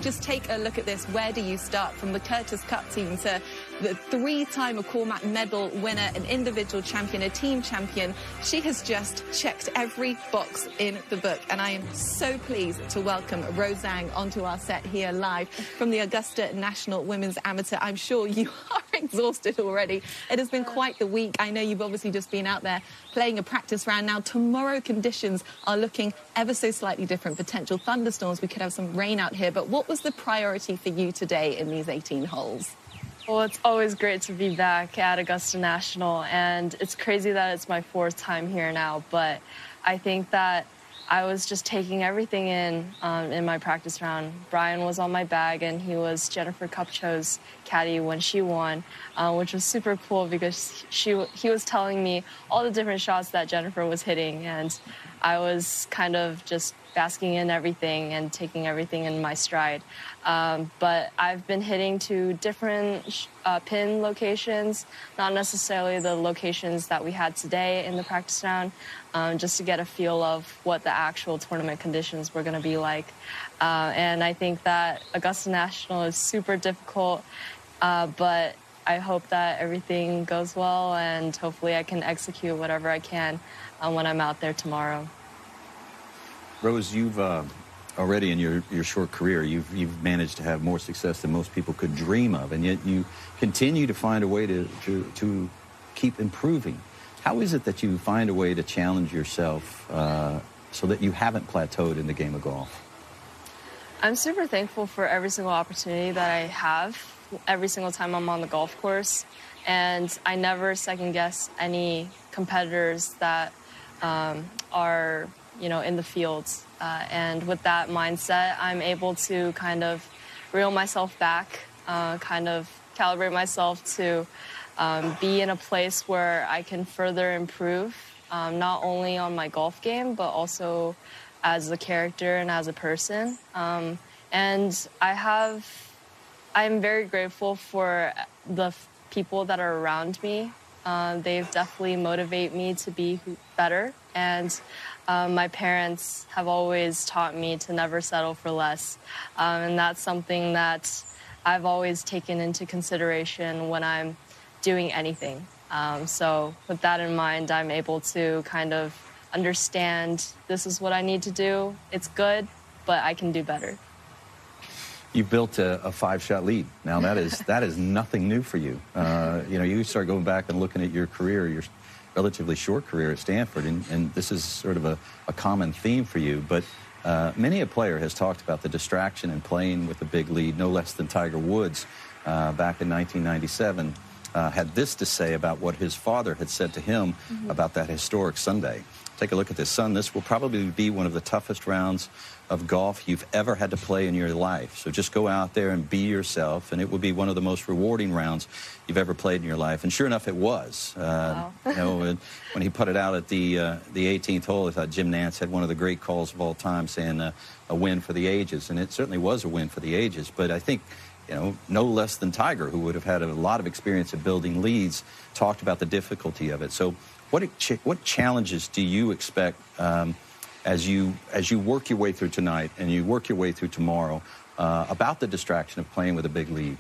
just take a look at this. Where do you start? From the Curtis Cup team to the 3-time McCormack medal winner, an individual champion, a team champion. She has just checked every box in the book. And I am so pleased to welcome Zhang onto our set here live from the Augusta National Women's Amateur. I'm sure you are exhausted already. It has been quite the week. I know you've obviously just been out there playing a practice round. Now, tomorrow conditions are looking ever so slightly different. Potential thunderstorms. We could have some rain out here. But what was the priority for you today in these 18 holes? Well, it's always great to be back at Augusta National, and it's crazy that it's my 4th time here now, but I think that I was just taking everything in my practice round. Brian was on my bag, and he was Jennifer Kupcho's caddy when she won, which was super cool because he was telling me all the different shots that Jennifer was hitting, and I was kind of just basking in everything and taking everything in my stride. But I've been hitting to different pin locations, not necessarily the locations that we had today in the practice round, just to get a feel of what the actual tournament conditions were going to be like. And I think that Augusta National is super difficult, but I hope that everything goes well, and hopefully I can execute whatever I can when I'm out there tomorrow. Rose, you've already in your short career, you've managed to have more success than most people could dream of, and yet you continue to find a way to keep improving. How is it that you find a way to challenge yourself so that you haven't plateaued in the game of golf? I'm super thankful for every single opportunity that I have every single time I'm on the golf course, and I never second guess any competitors that are in the fields. And with that mindset, I'm able to kind of reel myself back, kind of calibrate myself to be in a place where I can further improve, not only on my golf game, but also as a character and as a person. And I'm very grateful for the people that are around me. They've definitely motivated me to be better. And my parents have always taught me to never settle for less. And that's something that I've always taken into consideration when I'm doing anything. So with that in mind, I'm able to kind of understand this is what I need to do. It's good, but I can do better. You built a 5-shot lead. Now that is nothing new for you. You start going back and looking at your career, your relatively short career at Stanford, and this is sort of a common theme for you. But many a player has talked about the distraction in playing with a big lead, no less than Tiger Woods back in 1997. Had this to say about what his father had said to him about that historic Sunday. Take a look at this. Son, this will probably be one of the toughest rounds of golf you've ever had to play in your life. So just go out there and be yourself, and it will be one of the most rewarding rounds you've ever played in your life. And sure enough, it was. Wow. When he put it out at the 18th hole, I thought Jim Nantz had one of the great calls of all time, saying a win for the ages. And it certainly was a win for the ages. But I think, no less than Tiger, who would have had a lot of experience of building leads, talked about the difficulty of it. So what challenges do you expect as you work your way through tonight and you work your way through tomorrow about the distraction of playing with a big lead?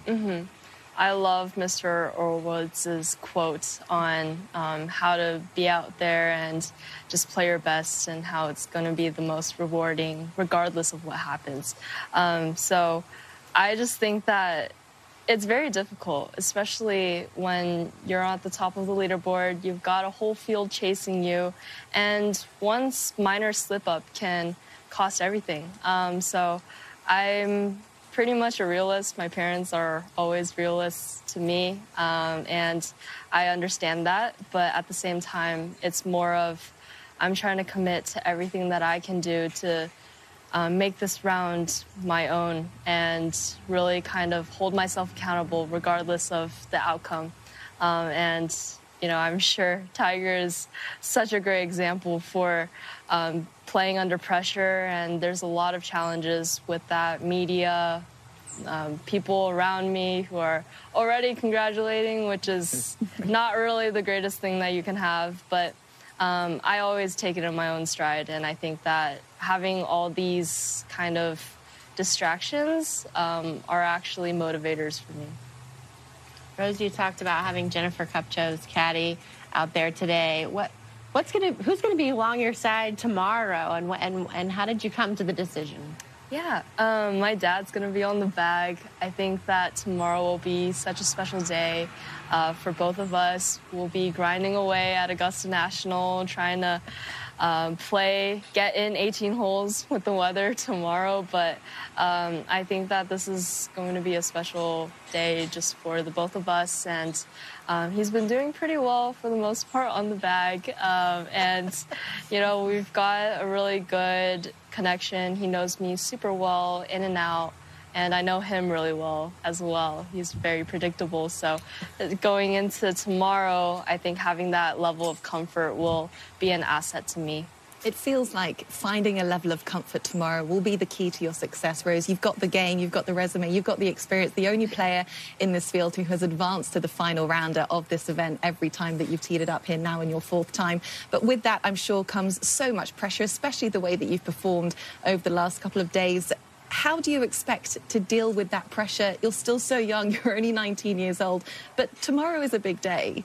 I love Mr. Orwoods' quote on how to be out there and just play your best, and how it's going to be the most rewarding regardless of what happens. So I just think that it's very difficult, especially when you're at the top of the leaderboard. You've got a whole field chasing you, and one minor slip-up can cost everything. So I'm pretty much a realist. My parents are always realists to me, and I understand that. But at the same time, it's more of I'm trying to commit to everything that I can do to make this round my own and really kind of hold myself accountable regardless of the outcome. And, I'm sure Tiger is such a great example for playing under pressure, and there's a lot of challenges with that. Media, people around me who are already congratulating, which is not really the greatest thing that you can have, but I always take it in my own stride, and I think that having all these kind of distractions are actually motivators for me. Rose, you talked about having Jennifer Kupcho's caddy out there today. Who's gonna be along your side tomorrow, and how did you come to the decision? Yeah, my dad's gonna be on the bag. I think that tomorrow will be such a special day for both of us. We'll be grinding away at Augusta National, trying to get in 18 holes with the weather tomorrow. But I think that this is going to be a special day just for the both of us. And he's been doing pretty well for the most part on the bag. And, you know, we've got a really good connection. He knows me super well in and out. And I know him really well as well. He's very predictable. So going into tomorrow, I think having that level of comfort will be an asset to me. It feels like finding a level of comfort tomorrow will be the key to your success, Rose. You've got the game, you've got the resume, you've got the experience, the only player in this field who has advanced to the final rounder of this event every time that you've teed it up here now in your fourth time. But with that, I'm sure, comes so much pressure, especially the way that you've performed over the last couple of days. How do you expect to deal with that pressure? You're still so young, you're only 19 years old, but tomorrow is a big day.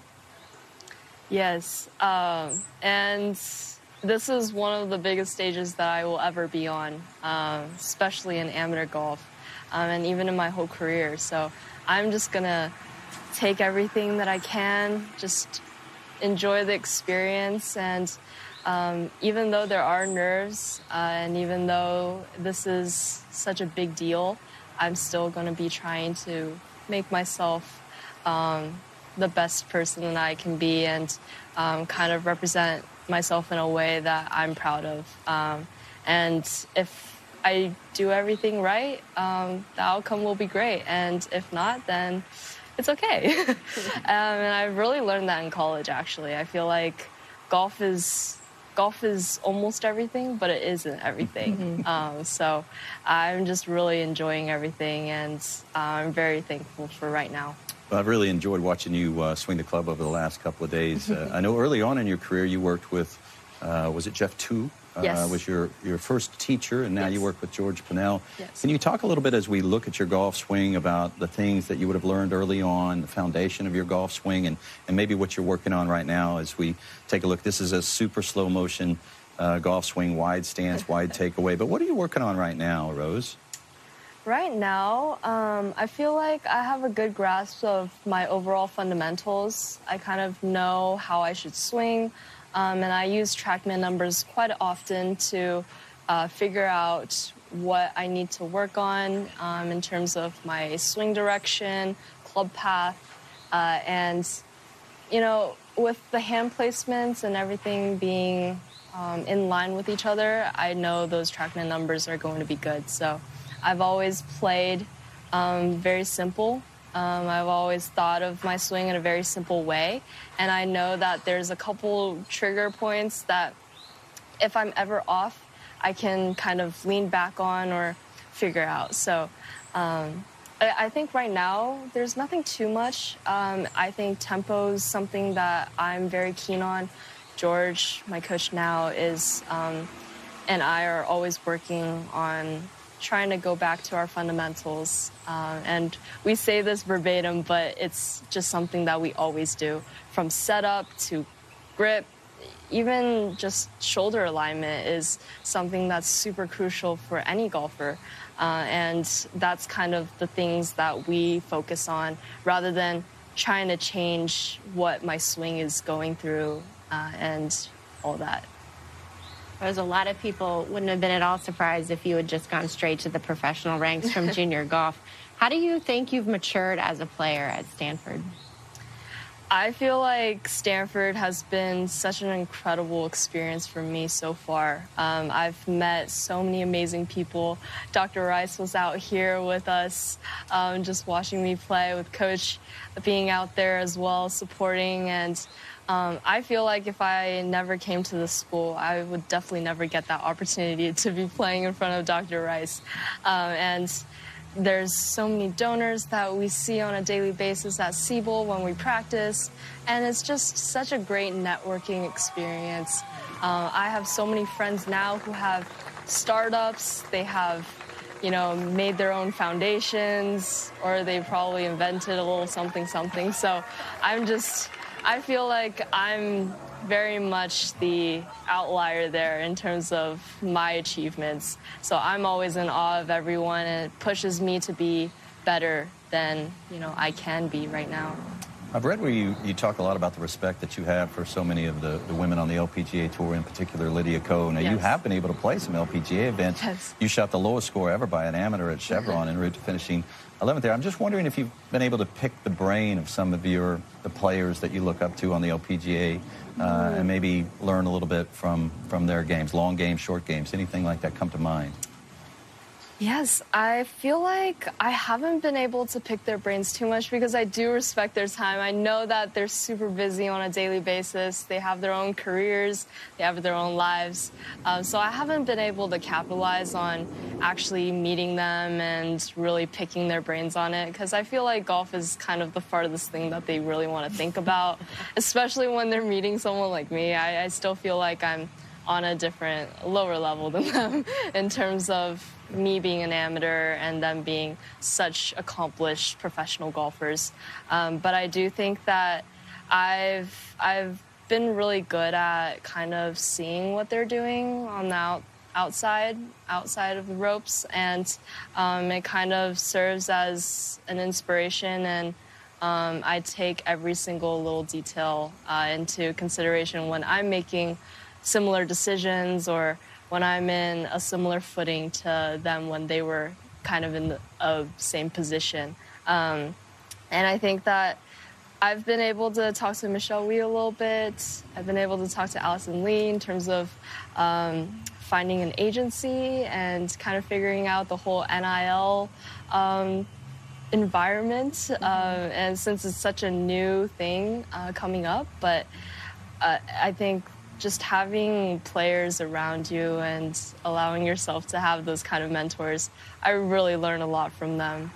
Yes, and this is one of the biggest stages that I will ever be on, especially in amateur golf, and even in my whole career. So I'm just gonna take everything that I can, just enjoy the experience, and even though there are nerves, and even though this is such a big deal, I'm still going to be trying to make myself the best person that I can be, and kind of represent myself in a way that I'm proud of. And if I do everything right, the outcome will be great. And if not, then it's okay. And I really learned that in college, actually. I feel like golf is almost everything, but it isn't everything. So I'm just really enjoying everything, and I'm very thankful for right now. Well, I've really enjoyed watching you swing the club over the last couple of days. I know early on in your career you worked with, was it Jeff Tu? Yes. Was your first teacher, and now Yes. you work with George Pinnell. Yes. Can you talk a little bit as we look at your golf swing about the things that you would have learned early on, the foundation of your golf swing, and maybe what you're working on right now as we take a look? This is a super slow motion golf swing, wide stance, wide takeaway. But what are you working on right now, Rose? Right now, I feel like I have a good grasp of my overall fundamentals. I kind of know how I should swing. And I use TrackMan numbers quite often to figure out what I need to work on in terms of my swing direction, club path, and, you know, with the hand placements and everything being in line with each other, I know those TrackMan numbers are going to be good. So I've always played very simple. I've always thought of my swing in a very simple way, and I know that there's a couple trigger points that if I'm ever off, I can kind of lean back on or figure out. So I think right now there's nothing too much. I think tempo is something that I'm very keen on. George, my coach now, and I are always working on trying to go back to our fundamentals. And we say this verbatim, but it's just something that we always do. From setup to grip, even just shoulder alignment is something that's super crucial for any golfer. And that's kind of the things that we focus on rather than trying to change what my swing is going through and all that. There's a lot of people wouldn't have been at all surprised if you had just gone straight to the professional ranks from junior golf. How do you think you've matured as a player at Stanford? I feel like Stanford has been such an incredible experience for me so far. I've met so many amazing people. Dr. Rice was out here with us, just watching me play, with Coach being out there as well, supporting. And I feel like if I never came to this school, I would definitely never get that opportunity to be playing in front of Dr. Rice. And there's so many donors that we see on a daily basis at Siebel when we practice, and it's just such a great networking experience. I have so many friends now who have startups, they have you know, made their own foundations, or they probably invented a little something. So I feel like I'm very much the outlier there in terms of my achievements. So I'm always in awe of everyone, and it pushes me to be better than, you know, I can be right now. I've read where you talk a lot about the respect that you have for so many of the women on the LPGA Tour, in particular Lydia Ko. Now, you have been able to play some LPGA events. Yes. You shot the lowest score ever by an amateur at Chevron en route to finishing 11th there. I'm just wondering if you've been able to pick the brain of some of the players that you look up to on the LPGA and maybe learn a little bit from their games, long games, short games, anything like that come to mind. Yes, I feel like I haven't been able to pick their brains too much because I do respect their time. I know that they're super busy on a daily basis. They have their own careers. They have their own lives. So I haven't been able to capitalize on actually meeting them and really picking their brains on it, because I feel like golf is kind of the farthest thing that they really want to think about, especially when they're meeting someone like me. I still feel like I'm on a different, lower level than them in terms of me being an amateur and them being such accomplished professional golfers. But I do think that I've been really good at kind of seeing what they're doing on the outside of the ropes, and it kind of serves as an inspiration, and I take every single little detail into consideration when I'm making similar decisions, or when I'm in a similar footing to them when they were kind of in the same position. And I think that I've been able to talk to Michelle Wee a little bit. I've been able to talk to Allison Lee in terms of finding an agency and kind of figuring out the whole NIL environment. And since it's such a new thing coming up, but I think just having players around you and allowing yourself to have those kind of mentors, I really learn a lot from them.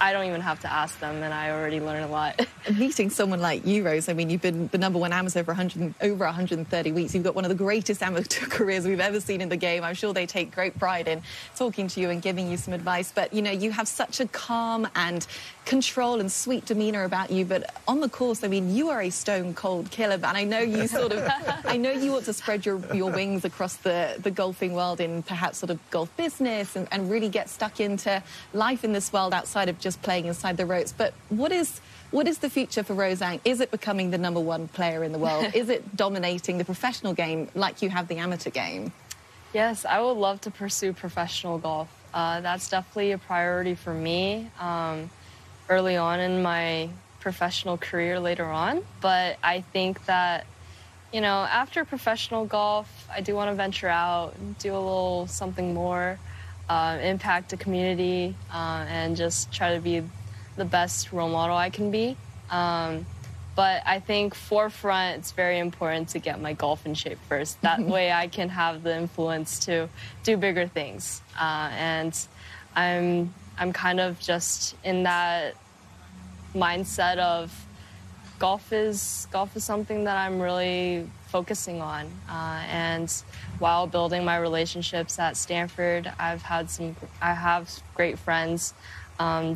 I don't even have to ask them, and I already learn a lot. Meeting someone like you, Rose, I mean, you've been the #1 amateur for over 130 weeks. You've got one of the greatest amateur careers we've ever seen in the game. I'm sure they take great pride in talking to you and giving you some advice. But, you know, you have such a calm and control and sweet demeanor about you. But on the course, I mean, you are a stone-cold killer. And I know you sort of, I know you want to spread your wings across the golfing world in perhaps sort of golf business and really get stuck into life in this world outside of just playing inside the ropes. But what is the future for Rose Zhang? Is it becoming the #1 player in the world? Is it dominating the professional game like you have the amateur game? Yes, I would love to pursue professional golf. That's definitely a priority for me early on in my professional career later on. But I think that, you know, after professional golf, I do want to venture out, do a little something more, impact the community, and just try to be the best role model I can be. But I think forefront, it's very important to get my golf in shape first. That way I can have the influence to do bigger things. And I'm kind of just in that mindset of golf is something that I'm really focusing on. And while building my relationships at Stanford, I have great friends.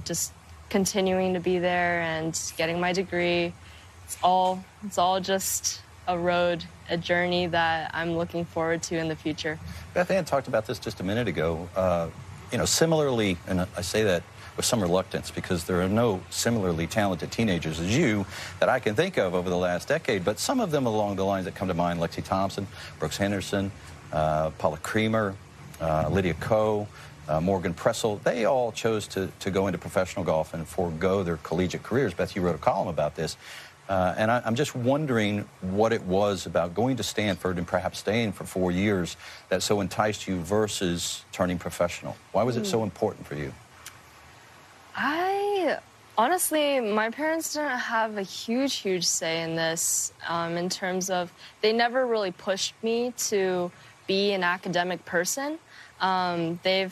Just continuing to be there and getting my degree. It's all just a journey that I'm looking forward to in the future. Beth Ann talked about this just a minute ago. You know, similarly, and I say that with some reluctance because there are no similarly talented teenagers as you that I can think of over the last decade, but some of them along the lines that come to mind: Lexi Thompson, Brooks Henderson, Paula Creamer, Lydia Ko, Morgan Pressel. They all chose to go into professional golf and forego their collegiate careers. Beth, you wrote a column about this. And I'm just wondering what it was about going to Stanford and perhaps staying for 4 years that so enticed you versus turning professional. Why was it so important for you? Honestly, my parents didn't have a huge say in this, in terms of they never really pushed me to be an academic person. They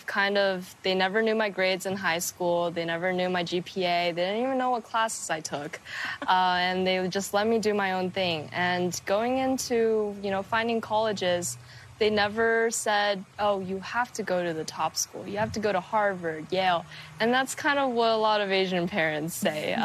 never knew my grades in high school. They never knew my GPA. They didn't even know what classes I took. And they would just let me do my own thing. And going into, you know, finding colleges, they never said, oh, you have to go to the top school. You have to go to Harvard, Yale. And that's kind of what a lot of Asian parents say.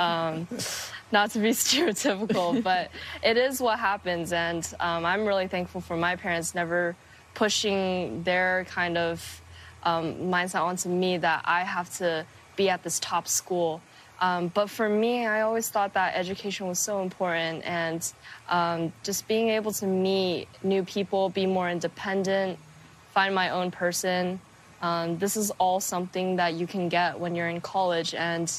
Not to be stereotypical, but it is what happens. And I'm really thankful for my parents never pushing their kind of mindset onto me that I have to be at this top school. But for me, I always thought that education was so important, and just being able to meet new people, be more independent, find my own person. This is all something that you can get when you're in college, and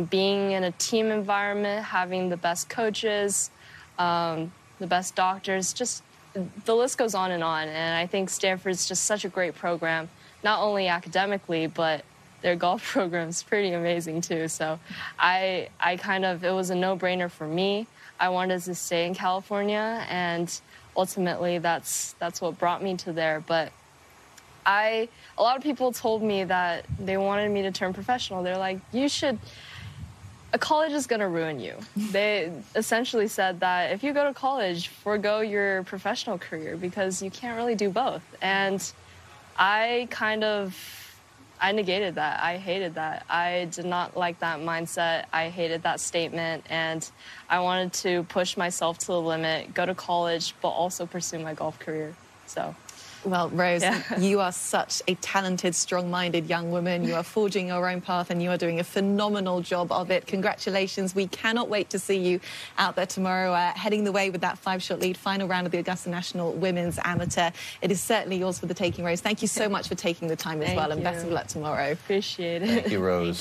being in a team environment, having the best coaches, the best doctors, just the list goes on. And I think Stanford's just such a great program, not only academically, but their golf program's pretty amazing too. So I kind of, it was a no-brainer for me. I wanted to stay in California, and ultimately that's what brought me to there. But a lot of people told me that they wanted me to turn professional. They're like, a college is going to ruin you. They essentially said that if you go to college, forego your professional career because you can't really do both. And I negated that. I hated that. I did not like that mindset. I hated that statement. And I wanted to push myself to the limit, go to college, but also pursue my golf career. So. Well, Rose, you are such a talented, strong-minded young woman. You are forging your own path, and you are doing a phenomenal job of it. Congratulations. We cannot wait to see you out there tomorrow, heading the way with that 5-shot lead, final round of the Augusta National Women's Amateur. It is certainly yours for the taking, Rose. Thank you so much for taking the time as well, and best of luck tomorrow. Appreciate it. Thank you, Rose.